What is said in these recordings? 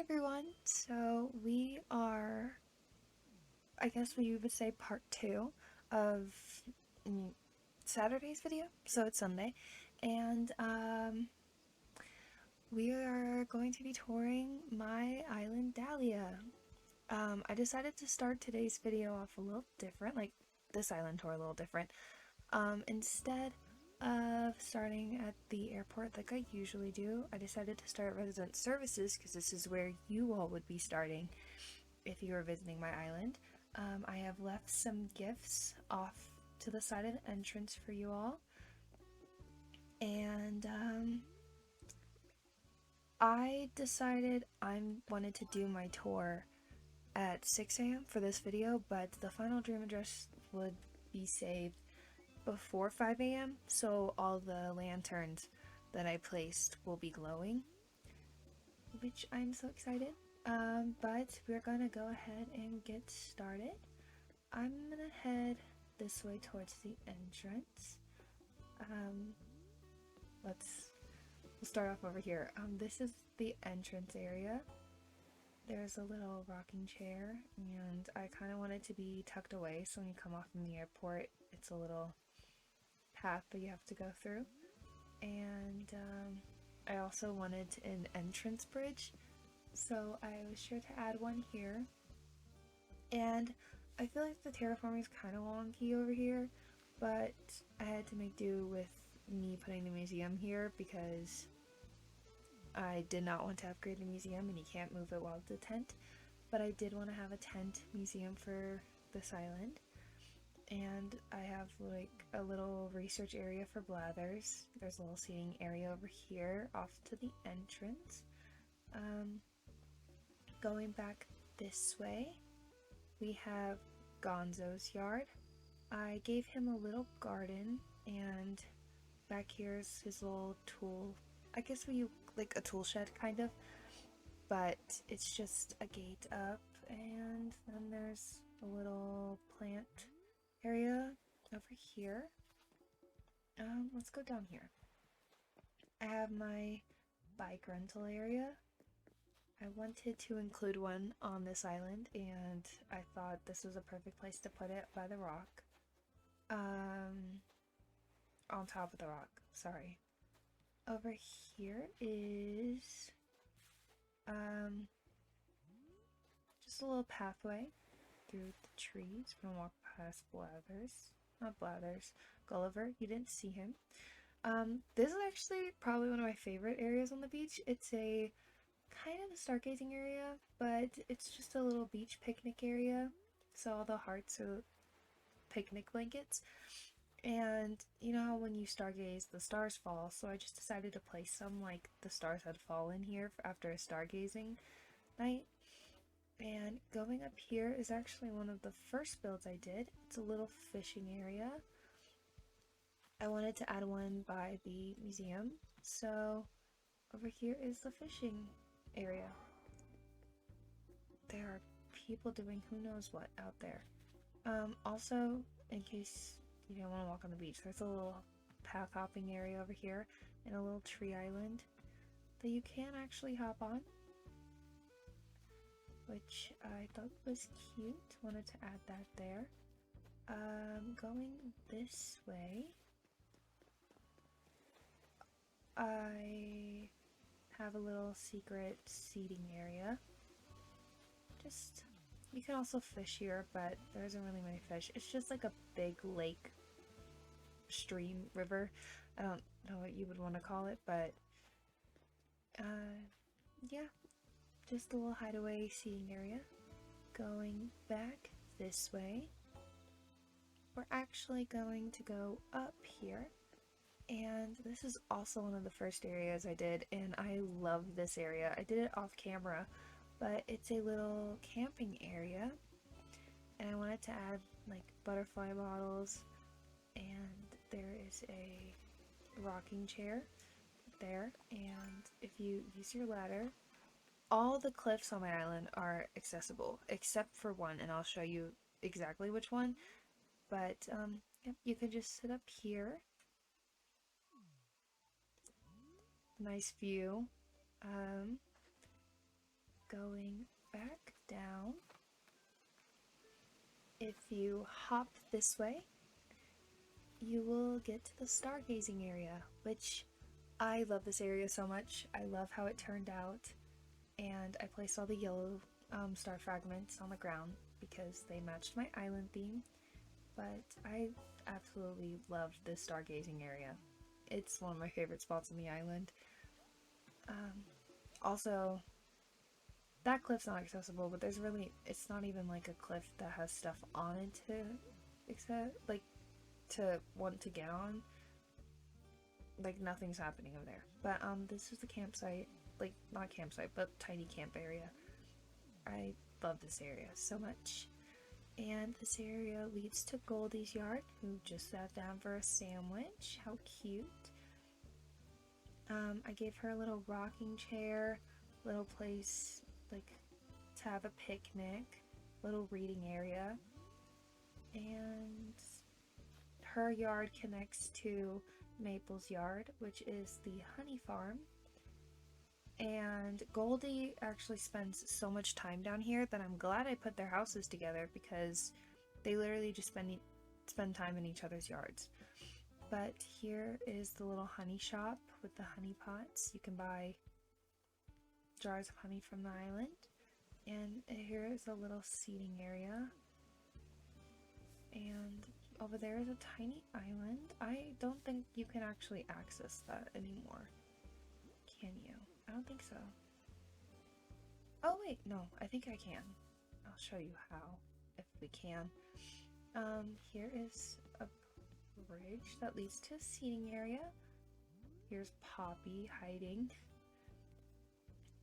everyone, so we are, I guess we would say part 2 of Saturday's video, so it's Sunday, and we are going to be touring my island Dahlia. I decided to start today's video off a little different, like this island tour a little different. Instead of starting at the airport like I usually do, I decided to start at resident services because this is where you all would be starting if you were visiting my island. I have left some gifts off to the side of the entrance for you all, and I decided I wanted to do my tour at 6 a.m. for this video, but the final dream address would be saved before 5 a.m. so all the lanterns that I placed will be glowing, which I'm so excited. But we're gonna go ahead and get started. I'm gonna head this way towards the entrance. We'll start off over here. This is the entrance area. There's a little rocking chair, and I kind of want it to be tucked away so when you come off from the airport, it's a little path that you have to go through. And I also wanted an entrance bridge, so I was sure to add one here. And I feel like the terraforming is kind of wonky over here, but I had to make do with me putting the museum here because I did not want to upgrade the museum and you can't move it while it's a tent, but I did want to have a tent museum for this island. And I have like a little research area for blathers. There's a little seating area over here off to the entrance. Going back this way, we have Gonzo's yard. I gave him a little garden, and back here's his little tool. I guess like a tool shed kind of, but it's just a gate up, and then there's a little plant area over here. Let's go down here. I have my bike rental area. I wanted to include one on this island, and I thought this was a perfect place to put it by the rock. On top of the rock, sorry. Over here is just a little pathway through the trees. We're gonna walk past Gulliver. You didn't see him. This is actually probably one of my favorite areas on the beach. It's a kind of a stargazing area, but it's just a little beach picnic area. So all the hearts are picnic blankets. And you know how when you stargaze, the stars fall, so I just decided to place some like the stars had fallen here after a stargazing night. And going up here is actually one of the first builds I did. It's a little fishing area. I wanted to add one by the museum, so over here is the fishing area. There are people doing who knows what out there. Also, in case you don't want to walk on the beach, there's a little path hopping area over here and a little tree island that you can actually hop on, which I thought was cute. Wanted to add that there. Going this way, I have a little secret seating area. You can also fish here, but there isn't really many fish. It's just like a big lake, stream, river. I don't know what you would want to call it, but yeah, just a little hideaway seating area. Going back this way, we're actually going to go up here, and this is also one of the first areas I did, and I love this area. I did it off camera, but it's a little camping area, and I wanted to add like butterfly bottles, and there is a rocking chair there, and if you use your ladder, all the cliffs on my island are accessible except for one, and I'll show you exactly which one. But yep, you can just sit up here. Nice view. going back down, if you hop this way, you will get to the Stargazing Area, which I love this area so much. I love how it turned out, and I placed all the yellow star fragments on the ground because they matched my island theme, but I absolutely loved this Stargazing Area. It's one of my favorite spots on the island. Also, that cliff's not accessible, but there's really, it's not even like a cliff that has stuff on it to want to get on. Like, nothing's happening over there. But this is the campsite, like, not campsite, but tiny camp area. I love this area so much. And this area leads to Goldie's yard, who just sat down for a sandwich. How cute. I gave her a little rocking chair, little place like to have a picnic, little reading area, and her yard connects to Maple's yard, which is the honey farm. And Goldie actually spends so much time down here that I'm glad I put their houses together, because they literally just spend time in each other's yards. But here is the little honey shop with the honey pots. You can buy jars of honey from the island. And here is a little seating area. And over there is a tiny island. I don't think you can actually access that anymore. Can you? I don't think so. Oh wait, no, I think I can. I'll show you how, if we can. Here is a bridge that leads to a seating area. Here's Poppy hiding.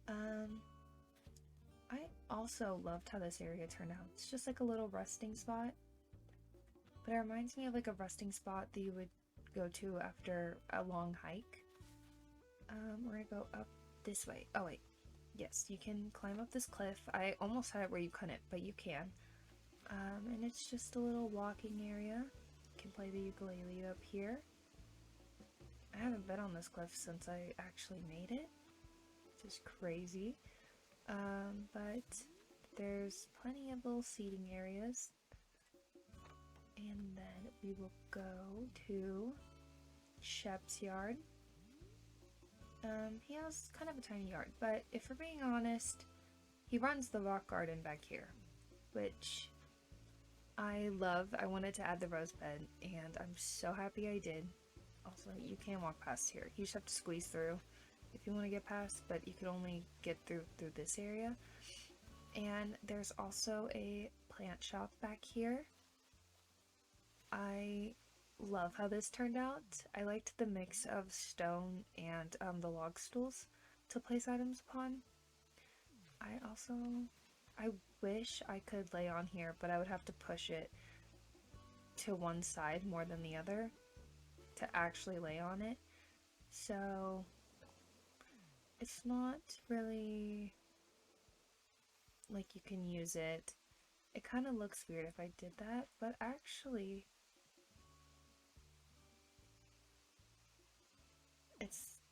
I also loved how this area turned out. It's just like a little resting spot, but it reminds me of like a resting spot that you would go to after a long hike. We're gonna go up this way. Oh wait, yes, you can climb up this cliff. I almost had it where you couldn't, but you can. And it's just a little walking area. You can play the ukulele up here. I haven't been on this cliff since I actually made it, which is crazy. But there's plenty of little seating areas. And then we will go to Shep's yard. He has kind of a tiny yard, but if we're being honest, he runs the rock garden back here, which I love. I wanted to add the rose bed, and I'm so happy I did. Also, you can walk past here. You just have to squeeze through if you want to get past, but you can only get through this area. And there's also a plant shop back here. I love how this turned out. I liked the mix of stone and the log stools to place items upon. I wish I could lay on here, but I would have to push it to one side more than the other to actually lay on it. So it's not really like you can use it. It kind of looks weird if I did that, but actually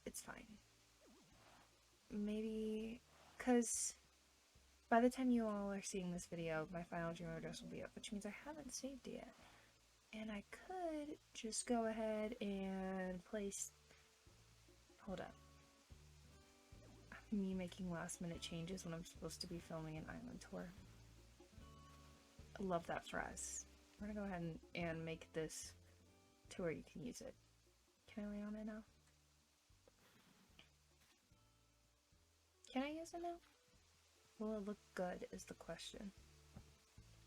it's fine. Maybe because by the time you all are seeing this video, my final dream address will be up, which means I haven't saved it yet. And I could just go ahead and place... Hold up. Me making last minute changes when I'm supposed to be filming an island tour. I love that for us. We're gonna go ahead and make this to where you can use it. Can I lay on it now? Can I use it now? Will it look good is the question.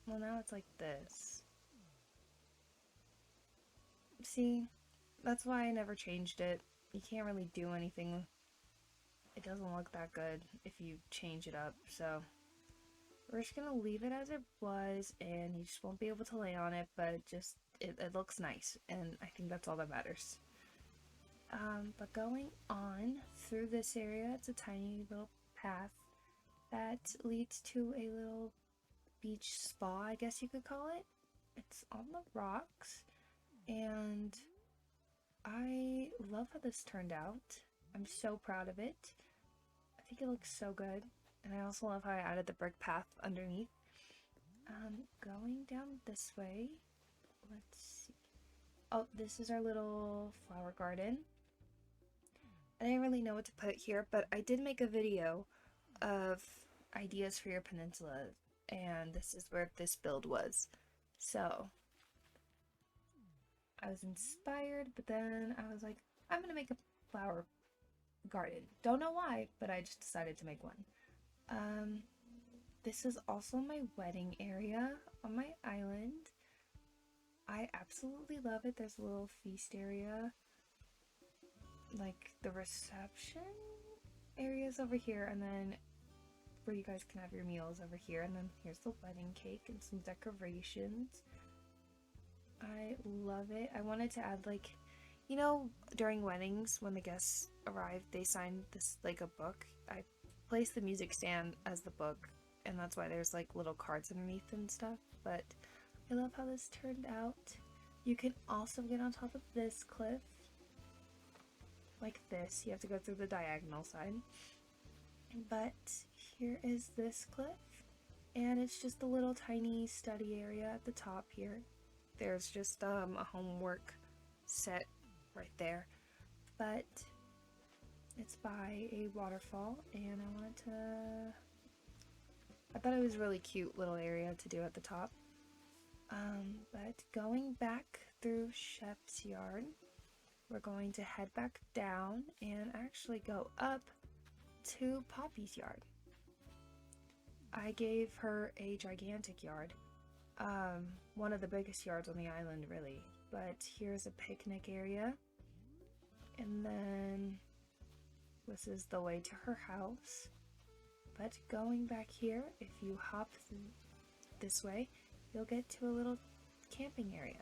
Well, now it's like this. See, that's why I never changed it. You can't really do anything. It doesn't look that good if you change it up, so we're just gonna leave it as it was, and you just won't be able to lay on it, but it looks nice, and I think that's all that matters. But going on through this area, it's a tiny little path that leads to a little beach spa, I guess you could call it. It's on the rocks, and I love how this turned out. I'm so proud of it. I think it looks so good. And I also love how I added the brick path underneath. Going down this way, let's see. Oh, this is our little flower garden. I didn't really know what to put here, but I did make a video of ideas for your peninsula, and this is where this build was. So I was inspired, but then I was like, I'm gonna make a flower garden. Don't know why, but I just decided to make one. This is also my wedding area on my island. I absolutely love it. There's a little feast area, like the reception areas over here, and then where you guys can have your meals over here, and then here's the wedding cake and some decorations. I love it. I wanted to add, like, you know, during weddings when the guests arrive, they sign this like a book. I placed the music stand as the book, and that's why there's like little cards underneath and stuff. But I love how this turned out. You can also get on top of this cliff like this. You have to go through the diagonal side. But here is this cliff, and it's just a little tiny study area at the top here. There's just a homework set right there, but it's by a waterfall, and I thought it was a really cute little area to do at the top. But going back through Shep's yard, we're going to head back down and actually go up to Poppy's yard. I gave her a gigantic yard, one of the biggest yards on the island, really. But here's a picnic area, and then this is the way to her house. But going back here, if you hop this way, you'll get to a little camping area.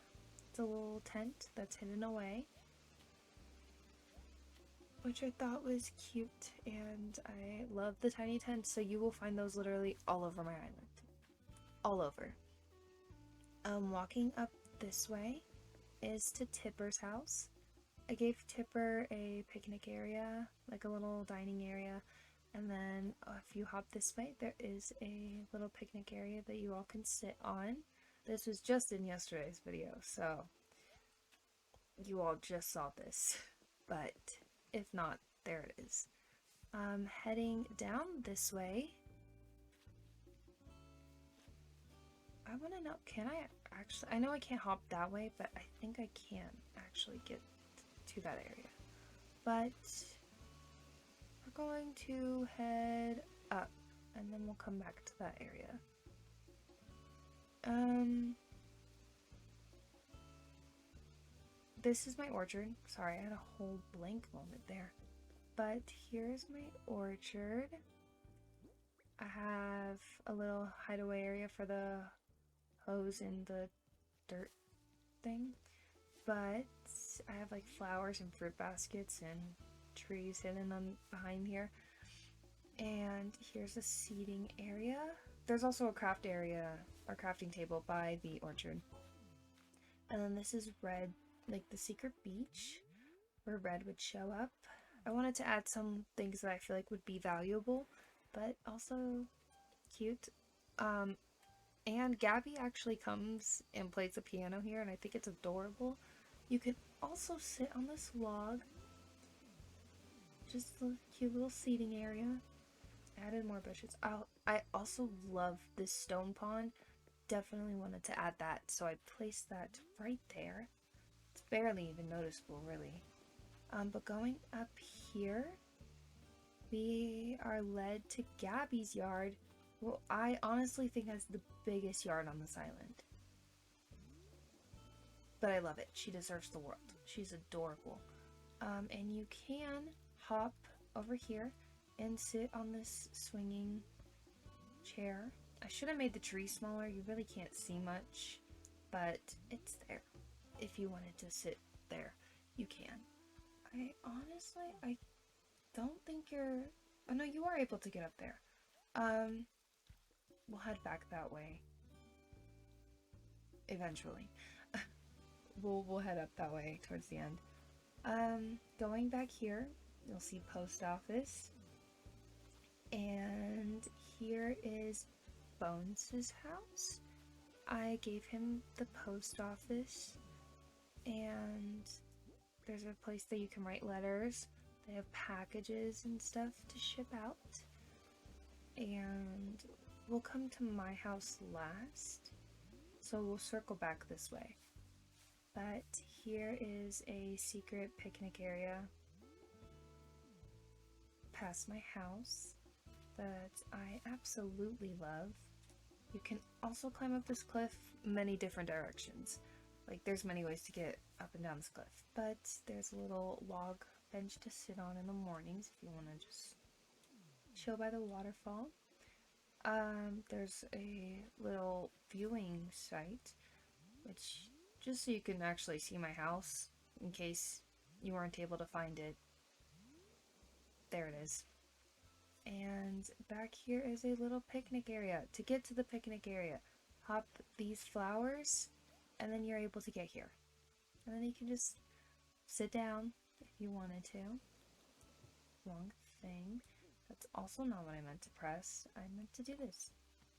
It's a little tent that's hidden away, which I thought was cute, and I love the tiny tents, so you will find those literally all over my island. All over. Walking up this way is to Tipper's house. I gave Tipper a picnic area, like a little dining area, and then if you hop this way, there is a little picnic area that you all can sit on. This was just in yesterday's video, so you all just saw this, but if not, there it is. Heading down this way, I want to know, can I actually, I know I can't hop that way, but I think I can actually get to that area. But we're going to head up, and then we'll come back to that area. This is my orchard. Sorry, I had a whole blank moment there. But here's my orchard. I have a little hideaway area for the hose and the dirt thing. But I have like flowers and fruit baskets and trees hidden on behind here. And here's a seating area. There's also a craft area, or crafting table by the orchard. And then this is Red, like the secret beach, where Red would show up. I wanted to add some things that I feel like would be valuable, but also cute. And Gabby actually comes and plays the piano here, and I think it's adorable. You can also sit on this log. Just a cute little seating area. Added more bushes. I also love this stone pond. Definitely wanted to add that, so I placed that right there. It's barely even noticeable, really. But going up here, we are led to Gabby's yard. Well, I honestly think has the biggest yard on this island. But I love it. She deserves the world. She's adorable. And you can hop over here and sit on this swinging chair. I should have made the tree smaller. You really can't see much, but it's there. If you wanted to sit there, you can. I don't think you're... Oh no, you are able to get up there. We'll head back that way. Eventually. We'll head up that way towards the end. Going back here, you'll see post office. And here is Bones' house. I gave him the post office, and there's a place that you can write letters. They have packages and stuff to ship out. And we'll come to my house last, so we'll circle back this way. But here is a secret picnic area past my house that I absolutely love. You can also climb up this cliff many different directions. Like, there's many ways to get up and down this cliff, but there's a little log bench to sit on in the mornings if you want to just chill by the waterfall. There's a little viewing site, which, just so you can actually see my house, in case you weren't able to find it, there it is. And back here is a little picnic area. To get to the picnic area, hop these flowers, and then you're able to get here. And then you can just sit down if you wanted to. Wrong thing. That's also not what I meant to press. I meant to do this.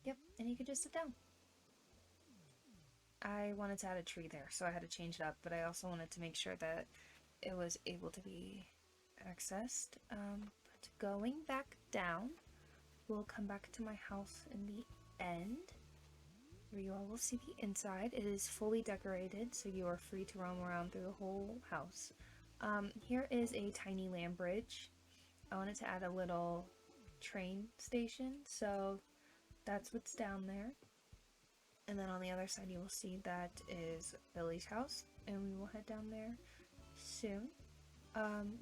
Yep, and you could just sit down. I wanted to add a tree there, so I had to change it up, but I also wanted to make sure that it was able to be accessed. But going back down, we'll come back to my house in the end, where you all will see the inside. It is fully decorated, so you are free to roam around through the whole house. Here is a tiny land bridge. I wanted to add a little train station, so that's what's down there. And then on the other side you will see that is Billy's house, and we will head down there soon.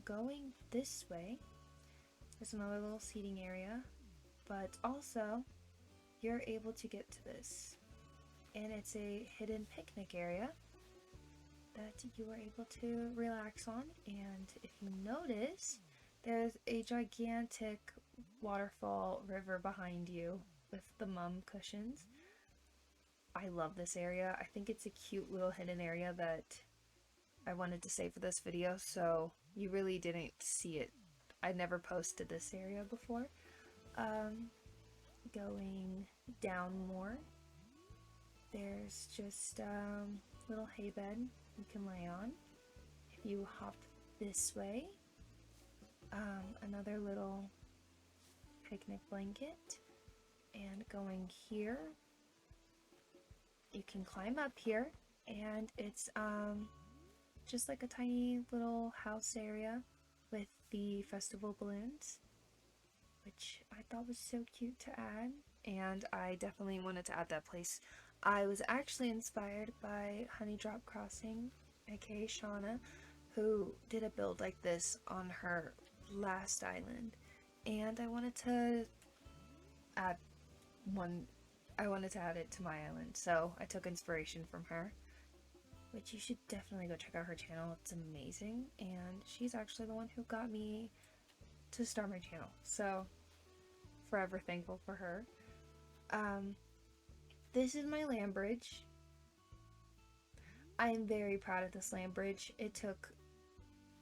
Going this way, there's another little seating area, but also you're able to get to this. And it's a hidden picnic area that you are able to relax on. And if you notice, there's a gigantic waterfall river behind you with the mum cushions. I love this area. I think it's a cute little hidden area that I wanted to save for this video, so you really didn't see it. I never posted this area before. Going down more, there's just a little hay bed you can lay on. If you hop this way, another little picnic blanket. And going here, you can climb up here, and it's just like a tiny little house area with the festival balloons, which I thought was so cute to add, and I definitely wanted to add that place. I was actually inspired by Honeydrop Crossing, aka Shauna, who did a build like this on her last island, and I wanted to add it to my island, so I took inspiration from her, which you should definitely go check out her channel. It's amazing, and she's actually the one who got me to start my channel, so forever thankful for her. This is my land bridge. I am very proud of this land bridge. It took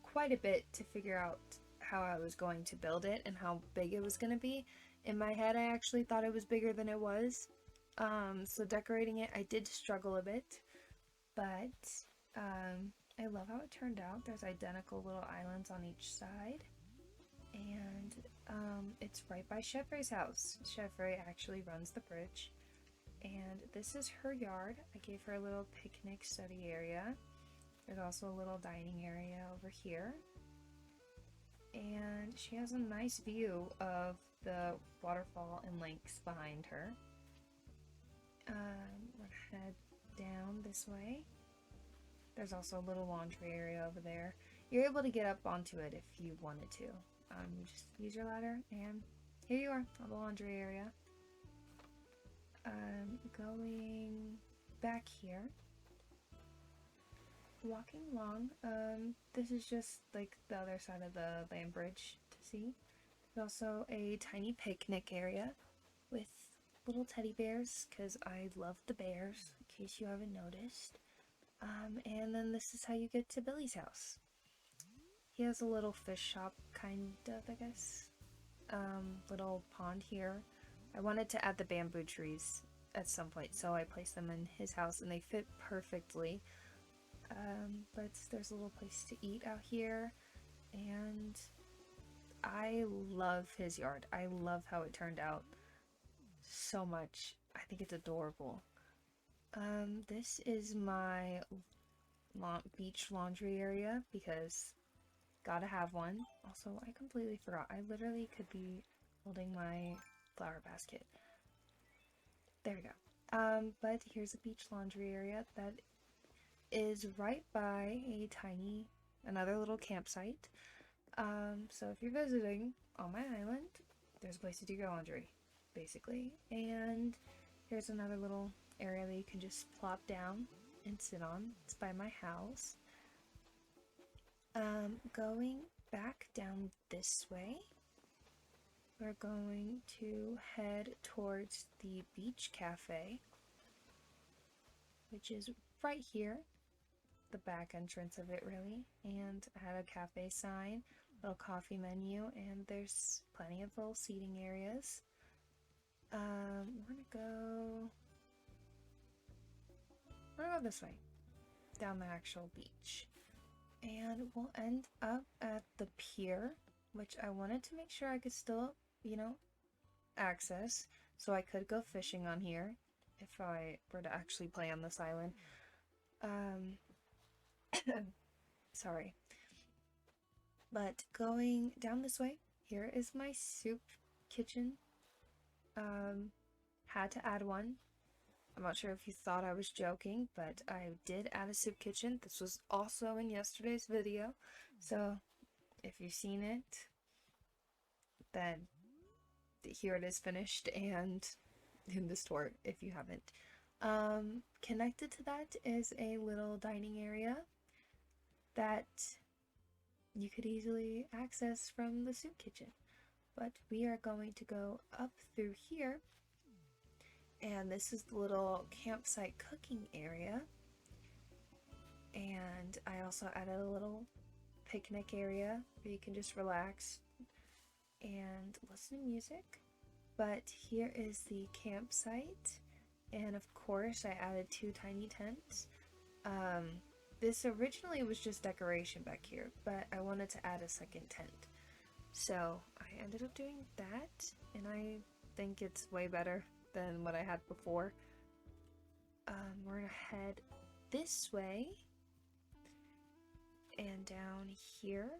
quite a bit to figure out how I was going to build it and how big it was going to be. In my head, I actually thought it was bigger than it was. So decorating it, I did struggle a bit, but I love how it turned out. There's identical little islands on each side, and it's right by Chevre's house. Chevre actually runs the bridge, and this is her yard. I gave her a little picnic study area. There's also a little dining area over here, and she has a nice view of the waterfall and lakes behind her. We'll head down this way. There's also a little laundry area over there. You're able to get up onto it if you wanted to. You just use your ladder, and here you are on the laundry area. Going back here, walking along, this is just like the other side of the land bridge to see. There's also a tiny picnic area with little teddy bears, because I love the bears, in case you haven't noticed. And then this is how you get to Billy's house. He has a little fish shop, kind of, I guess. little pond here. I wanted to add the bamboo trees at some point, so I placed them in his house and they fit perfectly. But there's a little place to eat out here, and I love his yard. I love how it turned out so much. I think it's adorable. This is my beach laundry area because gotta have one. Also, I completely forgot. I literally could be holding my flower basket. There we go. But here's a beach laundry area that is right by another little campsite. So if you're visiting on my island, there's a place to do your laundry, basically. And here's another little area that you can just plop down and sit on. It's by my house. Going back down this way, we're going to head towards the beach cafe, which is right here, the back entrance of it really, and I had a cafe sign, little coffee menu, and there's plenty of little seating areas. We're gonna go this way, down the actual beach. And we'll end up at the pier, which I wanted to make sure I could still, access, so I could go fishing on here if I were to actually play on this island. Sorry. But going down this way, here is my soup kitchen. Had to add one. I'm not sure if you thought I was joking, but I did add a soup kitchen. This was also in yesterday's video, so if you've seen it, then here it is finished, and in this tour if you haven't. Connected to that is a little dining area that you could easily access from the soup kitchen. But we are going to go up through here, and this is the little campsite cooking area. And I also added a little picnic area where you can just relax and listen to music. But here is the campsite, and of course I added 2 tiny tents. This originally was just decoration back here, but I wanted to add a second tent. So I ended up doing that, and I think it's way better than what I had before. We're gonna head this way and down here,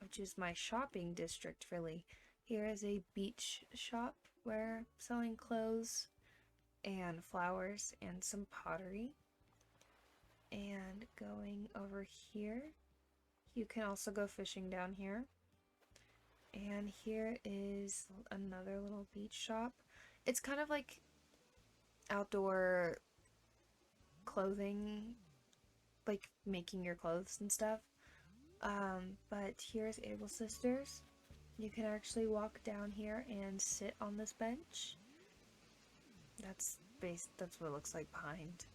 which is my shopping district really. Here is a beach shop where I'm selling clothes and flowers and some pottery. And going over here, you can also go fishing down here. And here is another little beach shop. It's kind of like outdoor clothing, like making your clothes and stuff. But here's Able Sisters. You can actually walk down here and sit on this bench. That's what it looks like behind.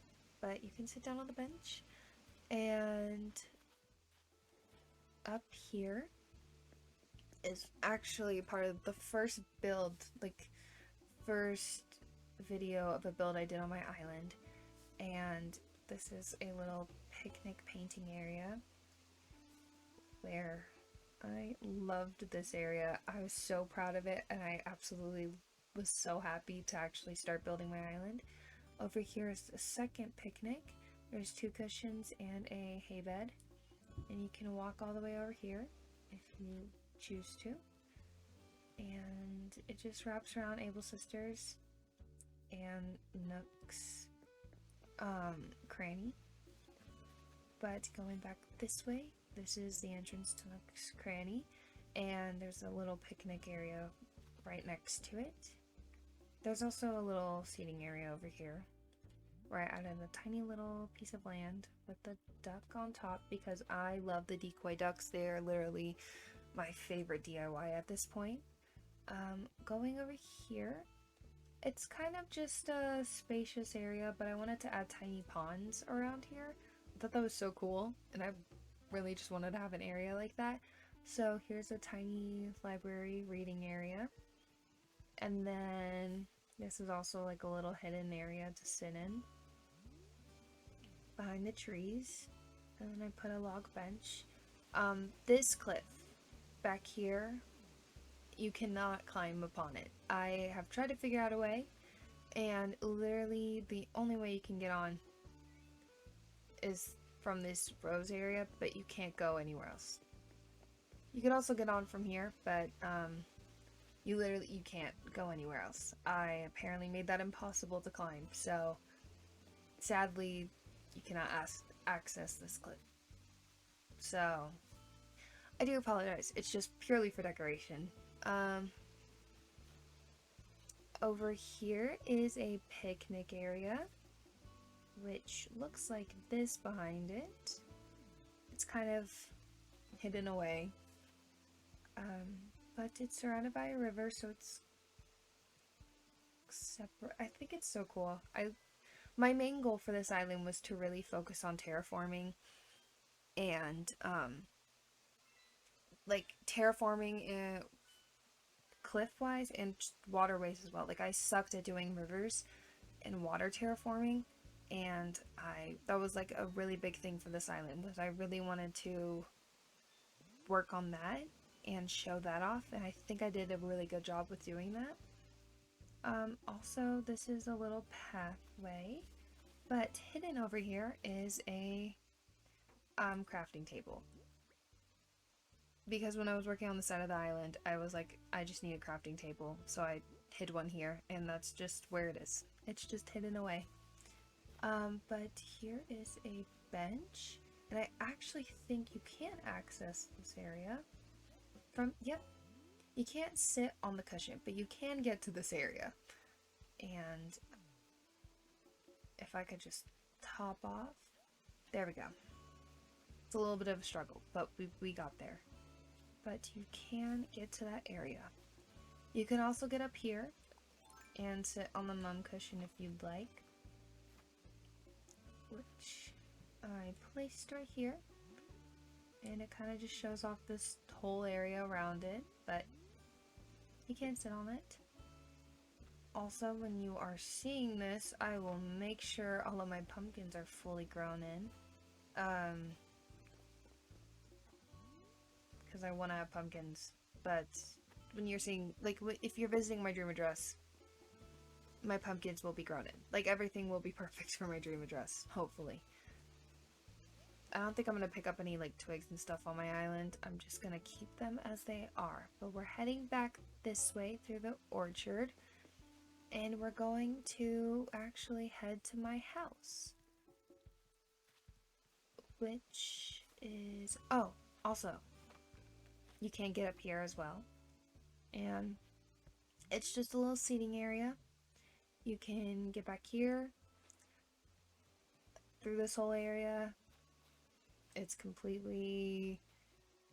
But you can sit down on the bench. And up here is actually part of the first build, like first video of a build I did on my island. And this is a little picnic painting area where I loved this area. I was so proud of it, and I absolutely was so happy to actually start building my island. Over here is the second picnic. There's 2 cushions and a hay bed, and you can walk all the way over here if you choose to. And it just wraps around Able Sisters and Nook's cranny. But going back this way, this is the entrance to Nook's cranny, and there's a little picnic area right next to it. There's also a little seating area over here where I added a tiny little piece of land with the duck on top because I love the decoy ducks. They are literally my favorite DIY at this point. Going over here, it's kind of just a spacious area, but I wanted to add tiny ponds around here. I thought that was so cool, and I really just wanted to have an area like that. So here's a tiny library reading area. And then this is also like a little hidden area to sit in behind the trees. And then I put a log bench. This cliff back here, you cannot climb upon it. I have tried to figure out a way, and literally the only way you can get on is from this rose area, but you can't go anywhere else. You could also get on from here, but you can't go anywhere else. I apparently made that impossible to climb, so sadly you cannot access this cliff. So I do apologize. It's just purely for decoration. Over here is a picnic area, which looks like this behind it. It's kind of hidden away, but it's surrounded by a river, so it's separate. I think it's so cool. My main goal for this island was to really focus on terraforming and like terraforming cliff-wise and waterways as well. Like, I sucked at doing rivers and water terraforming, and that was like a really big thing for this island, was I really wanted to work on that and show that off, and I think I did a really good job with doing that. Also, this is a little pathway, but hidden over here is a crafting table. Because when I was working on the side of the island, I was like, I just need a crafting table, so I hid one here, and that's just where it is. It's just hidden away. But here is a bench, and I actually think you can access this area from, yep, you can't sit on the cushion, but you can get to this area. And if I could just top off, there we go. It's a little bit of a struggle, but we got there. But you can get to that area. You can also get up here and sit on the mum cushion if you'd like, which I placed right here, and it kind of just shows off this whole area around it, but you can sit on it. Also, when you are seeing this, I will make sure all of my pumpkins are fully grown in, because I want to have pumpkins. But when you're seeing, like, if you're visiting my dream address, my pumpkins will be grown in. Like, everything will be perfect for my dream address, hopefully. I don't think I'm going to pick up any, like, twigs and stuff on my island. I'm just going to keep them as they are. But we're heading back this way through the orchard, and we're going to actually head to my house, which is, oh, also, you can get up here as well, and it's just a little seating area. You can get back here through this whole area. It's completely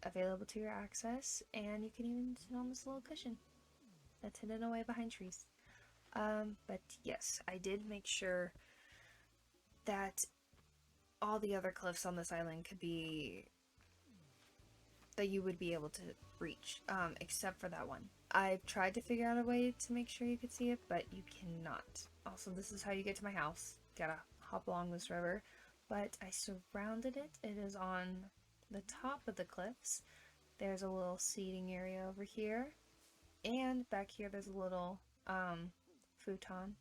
available to your access, and you can even sit on this little cushion that's hidden away behind trees. But yes, I did make sure that all the other cliffs on this island could be, that you would be able to reach, except for that one. I've tried to figure out a way to make sure you could see it, but you cannot. Also, this is how you get to my house. Gotta hop along this river, but I surrounded it. It is on the top of the cliffs. There's a little seating area over here, and back here there's a little futon,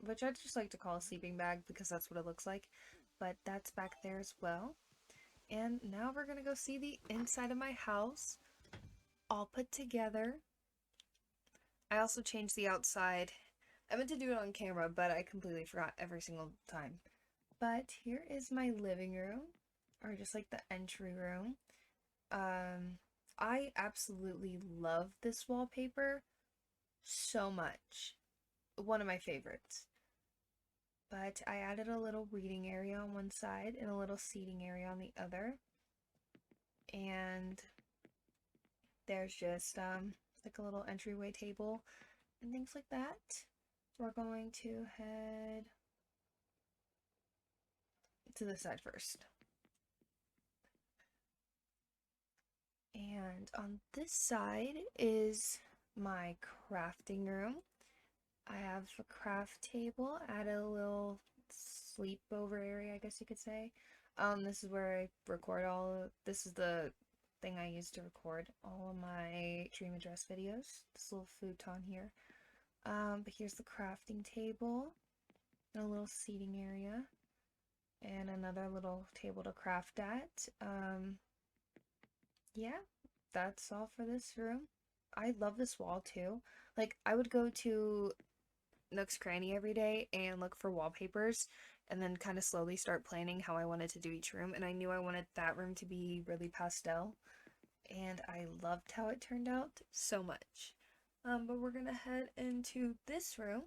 which I just like to call a sleeping bag because that's what it looks like, but that's back there as well. And now we're gonna go see the inside of my house, all put together. I also changed the outside. I meant to do it on camera, but I completely forgot every single time. But here is my living room, or just like the entry room. I absolutely love this wallpaper so much. One of my favorites. But I added a little reading area on one side and a little seating area on the other. And there's just like a little entryway table and things like that. We're going to head to the side first. And And on this side is my crafting room. I have a craft table at a little sleepover area, I guess you could say. This is where I record this is the thing I use to record all of my dream address videos. This little futon here. But here's the crafting table, and a little seating area, and another little table to craft at. Yeah, that's all for this room. I love this wall too. Like, I would go to Nook's Cranny every day and look for wallpapers and then kind of slowly start planning how I wanted to do each room. And I knew I wanted that room to be really pastel. And I loved how it turned out so much. But we're gonna head into this room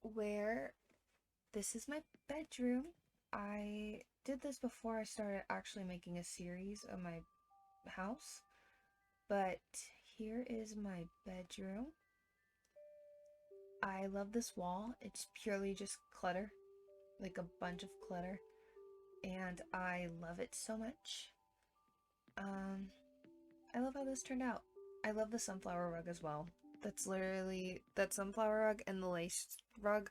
where this is my bedroom. I did this before I started actually making a series of my house. But here is my bedroom. I love this wall. It's purely just clutter, like a bunch of clutter, and I love it so much. I love how this turned out. I love the sunflower rug as well. That's literally, that sunflower rug and the lace rug,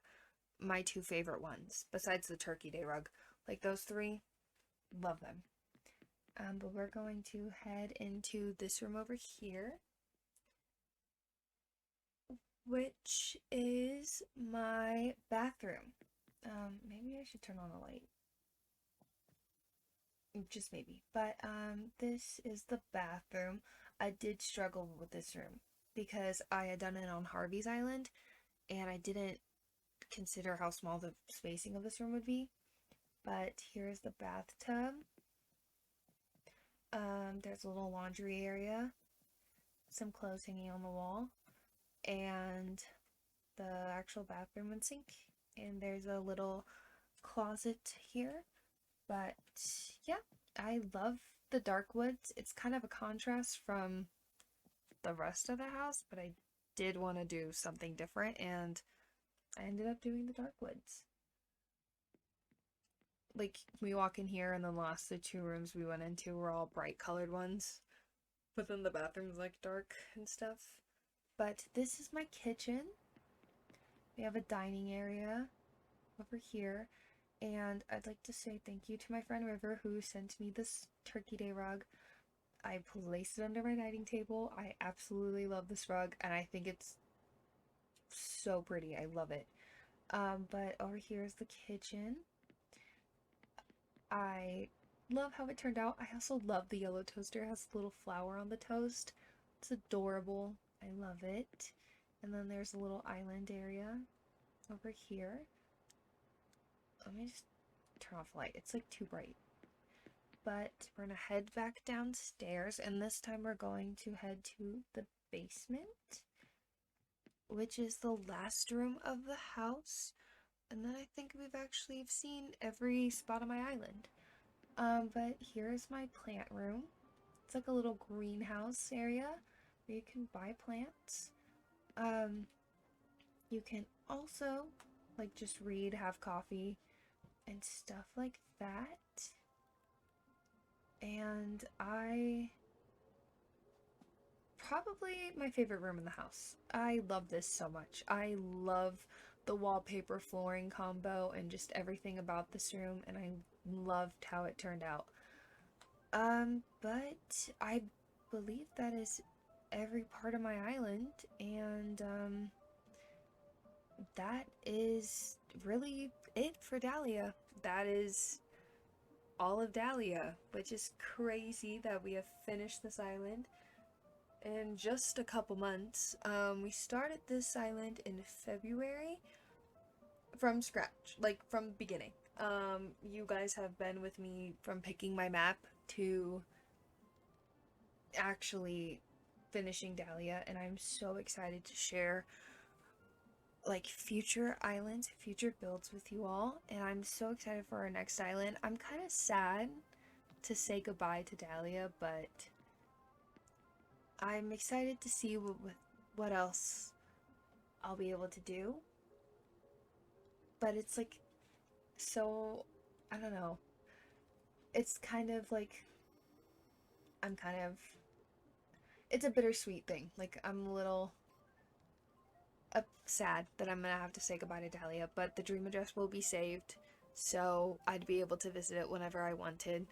my two favorite ones, besides the Turkey Day rug. Like, those three, love them. But we're going to head into this room over here, which is my bathroom. Maybe I should turn on the light. Just maybe. But this is the bathroom. I did struggle with this room because I had done it on Harvey's Island and I didn't consider how small the spacing of this room would be. But here's the bathtub. There's a little laundry area, some clothes hanging on the wall, and the actual bathroom and sink. And there's a little closet here. But yeah, I love the dark woods. It's kind of a contrast from the rest of the house, but I did want to do something different, and I ended up doing the dark woods. Like, we walk in here, and then the two rooms we went into were all bright colored ones, but then the bathroom's like dark and stuff. But this is my kitchen. We have a dining area over here. And I'd like to say thank you to my friend River, who sent me this Turkey Day rug. I placed it under my dining table. I absolutely love this rug, and I think it's so pretty. I love it. But over here is the kitchen. I love how it turned out. I also love the yellow toaster. It has a little flower on the toast. It's adorable. I love it. And then there's a little island area over here. Let me just turn off the light. It's like too bright. But we're gonna head back downstairs, and this time we're going to head to the basement, which is the last room of the house. And then I think we've actually seen every spot on my island. But here's my plant room. It's like a little greenhouse area where you can buy plants. You can also like just read, have coffee, and stuff like that. And probably my favorite room in the house. I love this so much. I love the wallpaper flooring combo and just everything about this room, and I loved how it turned out. But I believe that is every part of my island, and that is really it for Dahlia. That is all of Dahlia, which is crazy that we have finished this island in just a couple months. We started this island in February from scratch, like from beginning. You guys have been with me from picking my map to actually finishing Dahlia, and I'm so excited to share like future islands, future builds with you all, and I'm so excited for our next island. I'm kind of sad to say goodbye to Dahlia, but I'm excited to see what else I'll be able to do. But it's like, so, I don't know. It's kind of like, I'm kind of, it's a bittersweet thing. Like, I'm a little sad that I'm gonna have to say goodbye to Dahlia, but the dream address will be saved, so I'd be able to visit it whenever I wanted.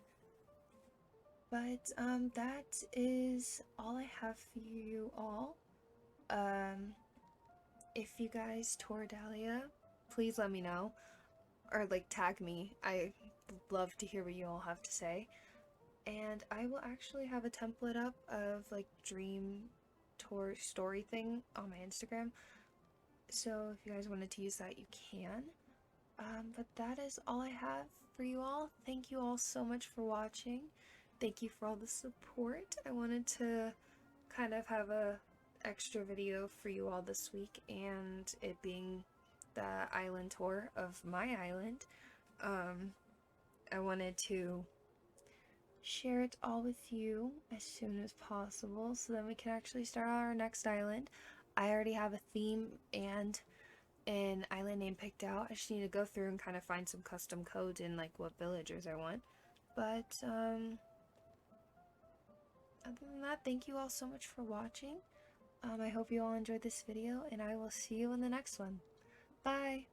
But that is all I have for you all. If you guys tour Dahlia, please let me know, or like tag me. I love to hear what you all have to say. And I will actually have a template up of like dream tour story thing on my Instagram. So if you guys wanted to use that, you can. But that is all I have for you all. Thank you all so much for watching. Thank you for all the support. I wanted to kind of have a extra video for you all this week, and it being the island tour of my island, I wanted to share it all with you as soon as possible so then we can actually start on our next island. I already have a theme and an island name picked out. I just need to go through and kind of find some custom codes and like what villagers I want. But other than that, thank you all so much for watching. I hope you all enjoyed this video, and I will see you in the next one. Bye!